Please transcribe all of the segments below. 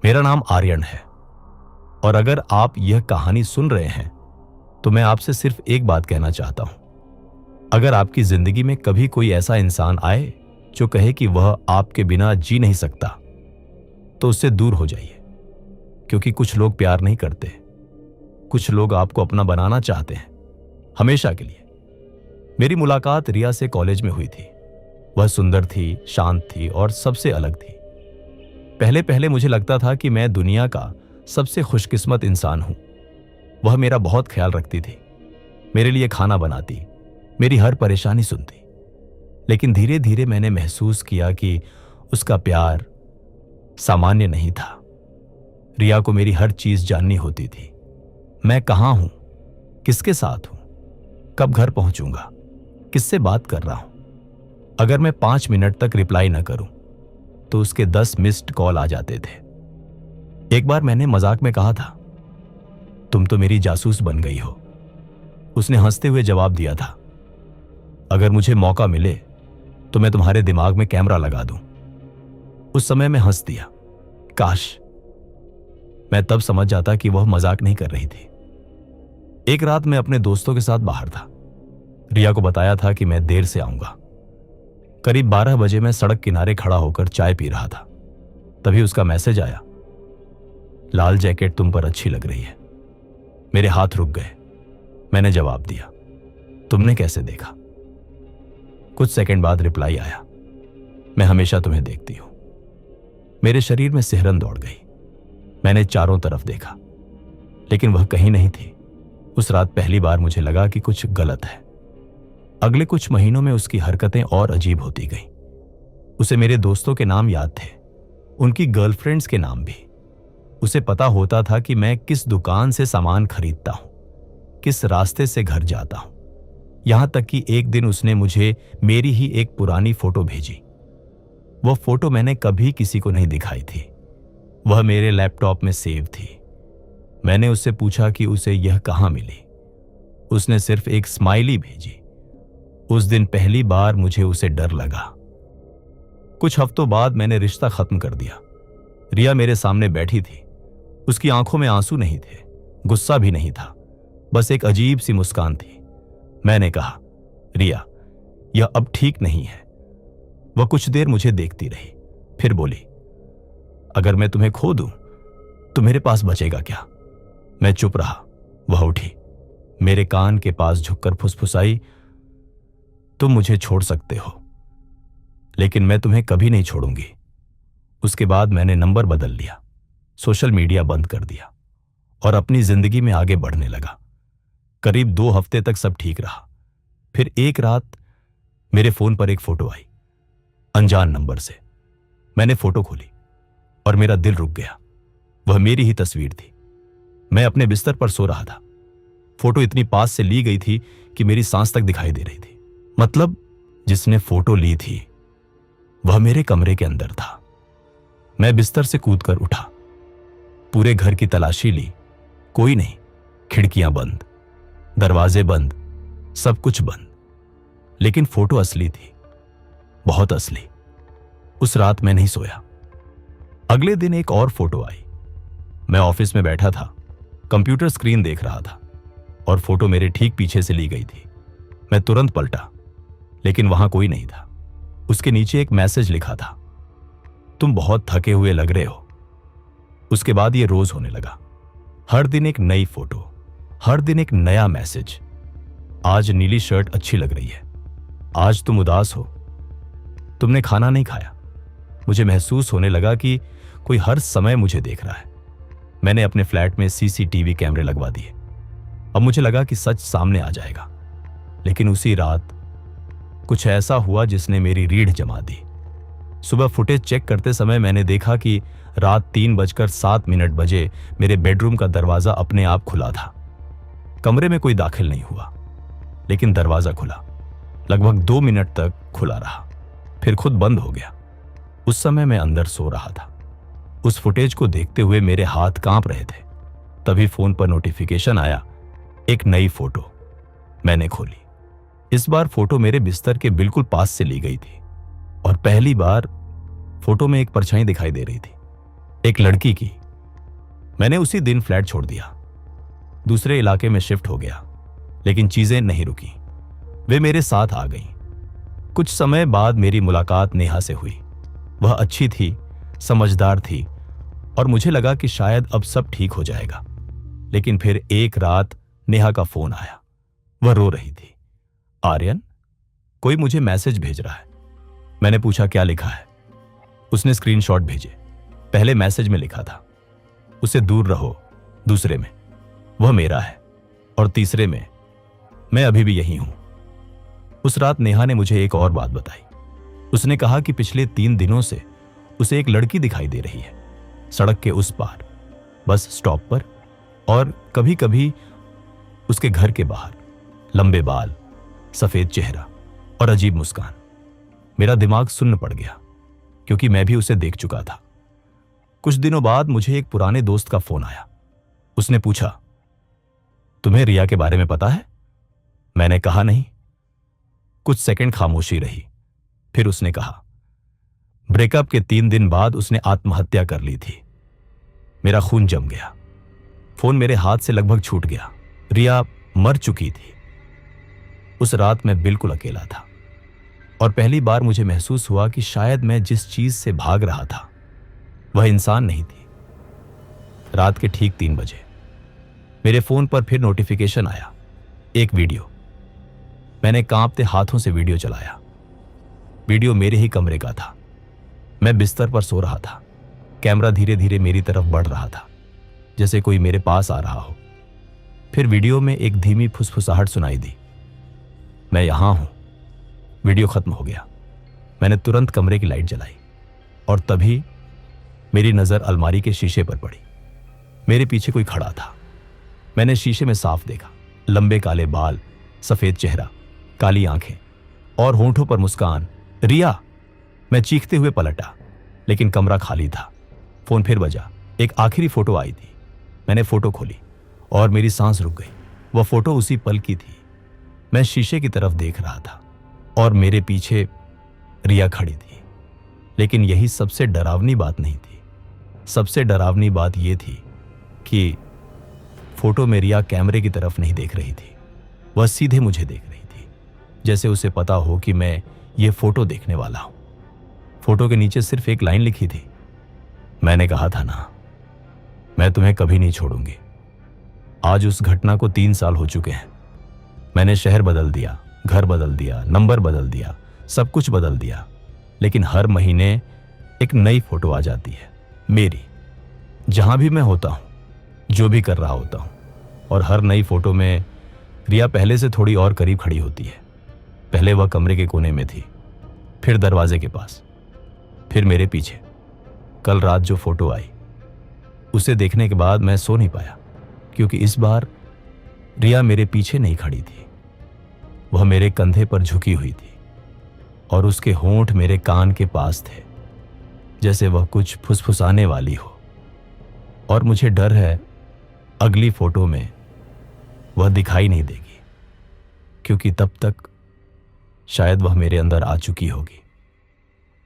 मेरा नाम आर्यन है और अगर आप यह कहानी सुन रहे हैं तो मैं आपसे सिर्फ एक बात कहना चाहता हूं। अगर आपकी जिंदगी में कभी कोई ऐसा इंसान आए जो कहे कि वह आपके बिना जी नहीं सकता, तो उससे दूर हो जाइए, क्योंकि कुछ लोग प्यार नहीं करते, कुछ लोग आपको अपना बनाना चाहते हैं हमेशा के लिए। मेरी मुलाकात रिया से कॉलेज में हुई थी। वह सुंदर थी, शांत थी और सबसे अलग थी। पहले पहले मुझे लगता था कि मैं दुनिया का सबसे खुशकिस्मत इंसान हूं। वह मेरा बहुत ख्याल रखती थी, मेरे लिए खाना बनाती, मेरी हर परेशानी सुनती। लेकिन धीरे धीरे मैंने महसूस किया कि उसका प्यार सामान्य नहीं था। रिया को मेरी हर चीज जाननी होती थी। मैं कहां हूं, किसके साथ हूं, कब घर पहुंचूंगा, किससे बात कर रहा हूं। अगर मैं 5 मिनट तक रिप्लाई न करूं तो उसके 10 मिस्ड कॉल आ जाते थे। एक बार मैंने मजाक में कहा था, तुम तो मेरी जासूस बन गई हो। उसने हंसते हुए जवाब दिया था, अगर मुझे मौका मिले तो मैं तुम्हारे दिमाग में कैमरा लगा दूं। उस समय मैं हंस दिया। काश मैं तब समझ जाता कि वह मजाक नहीं कर रही थी। एक रात मैं अपने दोस्तों के साथ बाहर था। रिया को बताया था कि मैं देर से आऊंगा। करीब 12 बजे मैं सड़क किनारे खड़ा होकर चाय पी रहा था। तभी उसका मैसेज आया, लाल जैकेट तुम पर अच्छी लग रही है। मेरे हाथ रुक गए। मैंने जवाब दिया, तुमने कैसे देखा? कुछ सेकंड बाद रिप्लाई आया, मैं हमेशा तुम्हें देखती हूं। मेरे शरीर में सिहरन दौड़ गई। मैंने चारों तरफ देखा, लेकिन वह कहीं नहीं थी। उस रात पहली बार मुझे लगा कि कुछ गलत है। अगले कुछ महीनों में उसकी हरकतें और अजीब होती गईं। उसे मेरे दोस्तों के नाम याद थे, उनकी गर्लफ्रेंड्स के नाम भी। उसे पता होता था कि मैं किस दुकान से सामान खरीदता हूं, किस रास्ते से घर जाता हूं। यहां तक कि एक दिन उसने मुझे मेरी ही एक पुरानी फोटो भेजी। वह फोटो मैंने कभी किसी को नहीं दिखाई थी। वह मेरे लैपटॉप में सेव थी। मैंने उससे पूछा कि उसे यह कहां मिली। उसने सिर्फ एक स्माइली भेजी। उस दिन पहली बार मुझे उसे डर लगा। कुछ हफ्तों बाद मैंने रिश्ता खत्म कर दिया। रिया मेरे सामने बैठी थी। उसकी आंखों में आंसू नहीं थे, गुस्सा भी नहीं था, बस एक अजीब सी मुस्कान थी। मैंने कहा, रिया, यह अब ठीक नहीं है। वह कुछ देर मुझे देखती रही, फिर बोली, अगर मैं तुम्हें खो दूं तो मेरे पास बचेगा क्या? मैं चुप रहा। वह उठी, मेरे कान के पास झुककर फुसफुसाई, तुम मुझे छोड़ सकते हो, लेकिन मैं तुम्हें कभी नहीं छोड़ूंगी। उसके बाद मैंने नंबर बदल लिया, सोशल मीडिया बंद कर दिया और अपनी जिंदगी में आगे बढ़ने लगा। करीब 2 हफ्ते तक सब ठीक रहा। फिर एक रात मेरे फोन पर एक फोटो आई, अनजान नंबर से। मैंने फोटो खोली और मेरा दिल रुक गया। वह मेरी ही तस्वीर थी। मैं अपने बिस्तर पर सो रहा था। फोटो इतनी पास से ली गई थी कि मेरी सांस तक दिखाई दे रही थी। मतलब जिसने फोटो ली थी वह मेरे कमरे के अंदर था। मैं बिस्तर से कूदकर उठा, पूरे घर की तलाशी ली, कोई नहीं। खिड़कियां बंद, दरवाजे बंद, सब कुछ बंद। लेकिन फोटो असली थी, बहुत असली। उस रात मैं नहीं सोया। अगले दिन एक और फोटो आई। मैं ऑफिस में बैठा था, कंप्यूटर स्क्रीन देख रहा था और फोटो मेरे ठीक पीछे से ली गई थी। मैं तुरंत पलटा, लेकिन वहां कोई नहीं था। उसके नीचे एक मैसेज लिखा था, तुम बहुत थके हुए लग रहे हो। उसके बाद यह रोज होने लगा। हर दिन एक नई फोटो, हर दिन एक नया मैसेज। आज नीली शर्ट अच्छी लग रही है, आज तुम उदास हो, तुमने खाना नहीं खाया। मुझे महसूस होने लगा कि कोई हर समय मुझे देख रहा है। मैंने अपने फ्लैट में सीसीटीवी कैमरे लगवा दिए। अब मुझे लगा कि सच सामने आ जाएगा। लेकिन उसी रात कुछ ऐसा हुआ जिसने मेरी रीढ़ जमा दी। सुबह फुटेज चेक करते समय मैंने देखा कि रात 3:07 बजे मेरे बेडरूम का दरवाजा अपने आप खुला था। कमरे में कोई दाखिल नहीं हुआ, लेकिन दरवाजा खुला। लगभग 2 मिनट तक खुला रहा, फिर खुद बंद हो गया। उस समय मैं अंदर सो रहा था। उस फुटेज को देखते हुए मेरे हाथ कांप रहे थे। तभी फोन पर नोटिफिकेशन आया, एक नई फोटो। मैंने खोली। इस बार फोटो मेरे बिस्तर के बिल्कुल पास से ली गई थी और पहली बार फोटो में एक परछाई दिखाई दे रही थी। एक लड़की की। मैंने उसी दिन फ्लैट छोड़ दिया, दूसरे इलाके में शिफ्ट हो गया, लेकिन चीजें नहीं रुकी। वे मेरे साथ आ गईं। कुछ समय बाद मेरी मुलाकात नेहा से हुई। वह अच्छी थी, समझदार थी और मुझे लगा कि शायद अब सब ठीक हो जाएगा। लेकिन फिर एक रात नेहा का फोन आया। वह रो रही थी। आर्यन, कोई मुझे मैसेज भेज रहा है। मैंने पूछा क्या लिखा है। उसने स्क्रीनशॉट भेजे। पहले मैसेज में लिखा था, उसे दूर रहो, दूसरे में वह मेरा है, और तीसरे में मैं अभी भी यही हूं। उस रात नेहा ने मुझे एक और बात बताई। उसने कहा कि पिछले 3 दिनों से उसे एक लड़की दिखाई दे रही है, सड़क के उस पार, बस स्टॉप पर, और कभी कभी उसके घर के बाहर। लंबे बाल, सफेद चेहरा और अजीब मुस्कान। मेरा दिमाग सुन्न पड़ गया, क्योंकि मैं भी उसे देख चुका था। कुछ दिनों बाद मुझे एक पुराने दोस्त का फोन आया। उसने पूछा, तुम्हें रिया के बारे में पता है? मैंने कहा नहीं। कुछ सेकंड खामोशी रही, फिर उसने कहा, ब्रेकअप के 3 दिन बाद उसने आत्महत्या कर ली थी। मेरा खून जम गया। फोन मेरे हाथ से लगभग छूट गया। रिया मर चुकी थी। उस रात मैं बिल्कुल अकेला था, और पहली बार मुझे महसूस हुआ कि शायद मैं जिस चीज से भाग रहा था वह इंसान नहीं थी। रात के ठीक 3 बजे मेरे फोन पर फिर नोटिफिकेशन आया, एक वीडियो। मैंने कांपते हाथों से वीडियो चलाया। वीडियो मेरे ही कमरे का था। मैं बिस्तर पर सो रहा था। कैमरा धीरे धीरे मेरी तरफ बढ़ रहा था, जैसे कोई मेरे पास आ रहा हो। फिर वीडियो में एक धीमी फुसफुसाहट सुनाई दी, मैं यहां हूं। वीडियो खत्म हो गया। मैंने तुरंत कमरे की लाइट जलाई, और तभी मेरी नजर अलमारी के शीशे पर पड़ी। मेरे पीछे कोई खड़ा था। मैंने शीशे में साफ देखा, लंबे काले बाल, सफेद चेहरा, काली आंखें और होंठों पर मुस्कान। रिया! मैं चीखते हुए पलटा, लेकिन कमरा खाली था। फोन फिर बजा। एक आखिरी फोटो आई थी। मैंने फोटो खोली और मेरी सांस रुक गई। वह फोटो उसी पल की थी। मैं शीशे की तरफ देख रहा था और मेरे पीछे रिया खड़ी थी। लेकिन यही सबसे डरावनी बात नहीं थी। सबसे डरावनी बात यह थी कि फोटो में रिया कैमरे की तरफ नहीं देख रही थी। वह सीधे मुझे देख रही थी, जैसे उसे पता हो कि मैं ये फोटो देखने वाला हूं। फोटो के नीचे सिर्फ एक लाइन लिखी थी, मैंने कहा था ना, मैं तुम्हें कभी नहीं छोड़ूंगी। आज उस घटना को 3 साल हो चुके हैं। मैंने शहर बदल दिया, घर बदल दिया, नंबर बदल दिया, सब कुछ बदल दिया, लेकिन हर महीने एक नई फोटो आ जाती है मेरी, जहां भी मैं होता हूं, जो भी कर रहा होता हूं। और हर नई फोटो में रिया पहले से थोड़ी और करीब खड़ी होती है। पहले वह कमरे के कोने में थी, फिर दरवाजे के पास, फिर मेरे पीछे। कल रात जो फोटो आई, उसे देखने के बाद मैं सो नहीं पाया, क्योंकि इस बार रिया मेरे पीछे नहीं खड़ी थी। वह मेरे कंधे पर झुकी हुई थी, और उसके होंठ मेरे कान के पास थे, जैसे वह कुछ फुसफुसाने वाली हो। और मुझे डर है अगली फोटो में वह दिखाई नहीं देगी, क्योंकि तब तक शायद वह मेरे अंदर आ चुकी होगी।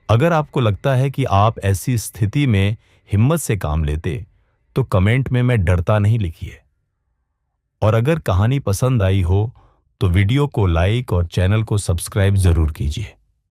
अगर आपको लगता है कि आप ऐसी स्थिति में हिम्मत से काम लेते, तो कमेंट में मैं डरता नहीं लिखिए। और अगर कहानी पसंद आई हो तो वीडियो को लाइक और चैनल को सब्सक्राइब जरूर कीजिए।